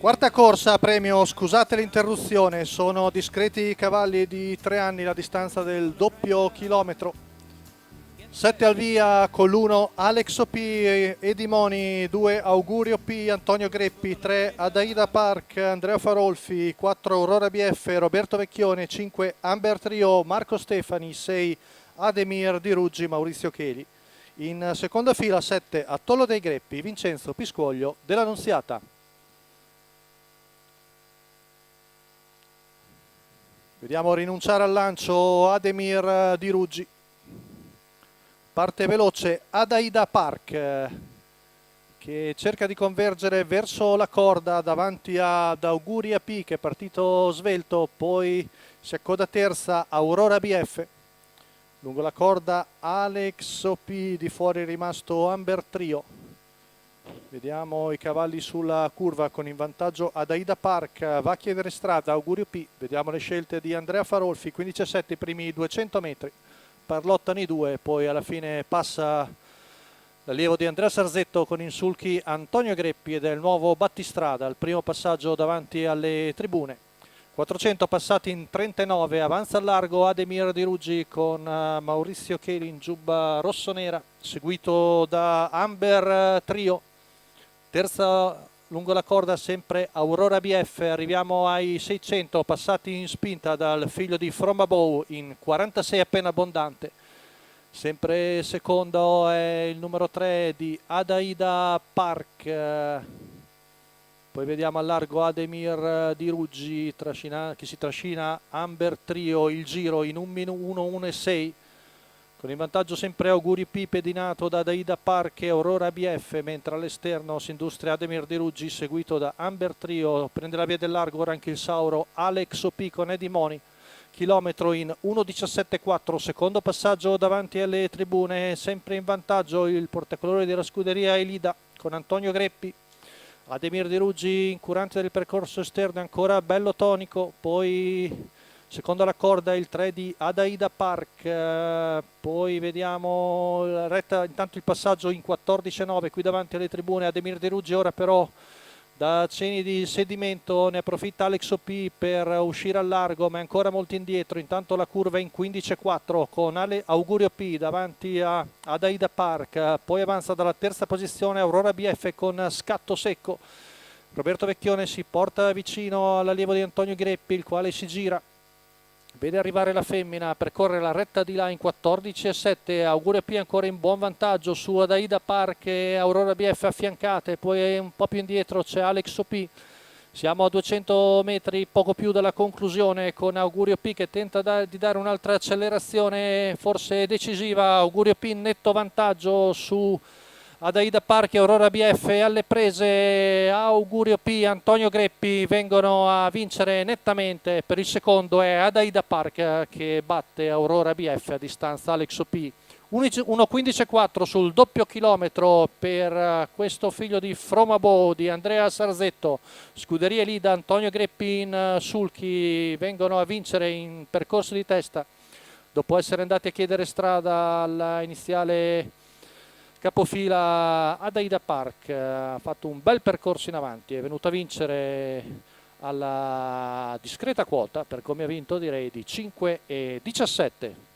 Quarta corsa, premio, scusate l'interruzione, sono discreti cavalli di 3 anni la distanza del doppio chilometro. 7 al via con l'1 Alex OP, Edimoni, 2 Augurio P, Antonio Greppi, 3 Adaida Park, Andrea Farolfi, 4 Aurora BF, Roberto Vecchione, 5 Amber Trio, Marco Stefani, 6 Ademir Di Ruggi, Maurizio Cheli. In seconda fila 7 Attollo dei Greppi, Vincenzo Piscoglio dell'Annunziata. Vediamo rinunciare al lancio Ademir Di Ruggi. Parte veloce Adaida Park che cerca di convergere verso la corda davanti ad Auguria P che è partito svelto, poi si accoda terza Aurora BF. Lungo la corda Alex OP, di fuori è rimasto Amber Trio. Vediamo i cavalli sulla curva con in vantaggio Adaida Park, va a chiedere strada Augurio P. Vediamo le scelte di Andrea Farolfi, 15-7 i primi 200 metri. Parlottano i due, poi alla fine passa l'allievo di Andrea Sarzetto con in sulchi Antonio Greppi ed è il nuovo battistrada, il primo passaggio davanti alle tribune. 400 passati in 39, avanza al largo Ademir Di Ruggi con Maurizio Cheli in giubba rossonera, seguito da Amber Trio. Terza lungo la corda sempre Aurora BF, arriviamo ai 600 passati in spinta dal figlio di From Above in 46 appena abbondante. Sempre secondo è il numero 3 di Adaida Park. Poi vediamo al largo Ademir Di Ruggi che si trascina Amber Trio il giro in 1:1:6. Con in vantaggio sempre Auguri P pedinato da Adaida Park e Aurora BF, mentre all'esterno si industria Ademir Di Ruggi seguito da Amber Trio. Prende la via del largo ora anche il Sauro Alex OP con Edimoni, chilometro in 1:17:4. Secondo passaggio davanti alle tribune, sempre in vantaggio il portacolore della scuderia Elida con Antonio Greppi. Ademir Di Ruggi incurante del percorso esterno ancora bello tonico, poi secondo la corda il 3 di Adaida Park, poi vediamo la retta, intanto il passaggio in 14:9 qui davanti alle tribune. Ademir Di Ruggi ora però da cenni di sedimento ne approfitta Alex OP per uscire al largo, ma è ancora molto indietro. Intanto la curva è in 15:4 con Augurio P davanti a Adaida Park, poi avanza dalla terza posizione Aurora BF con scatto secco. Roberto Vecchione si porta vicino all'allievo di Antonio Greppi, il quale si gira, vede arrivare la femmina, percorre la retta di là in 14:7. Augurio P ancora in buon vantaggio su Adaida Park e Aurora BF affiancate, poi un po' più indietro c'è Alex OP. Siamo a 200 metri, poco più dalla conclusione, con Augurio P che tenta di dare un'altra accelerazione forse decisiva. Augurio P in netto vantaggio su Adaida Park e Aurora BF. Alle prese Augurio P, Antonio Greppi vengono a vincere nettamente. Per il secondo è Adaida Park che batte Aurora BF a distanza Alex OP. 1:15:4 sul doppio chilometro per questo figlio di From Above di Andrea Sarzetto. Scuderia Elida, Antonio Greppi in sulchi vengono a vincere in percorso di testa dopo essere andati a chiedere strada alla iniziale capofila. Adaida Park ha fatto un bel percorso in avanti, è venuto a vincere alla discreta quota, per come ha vinto direi di 5:17.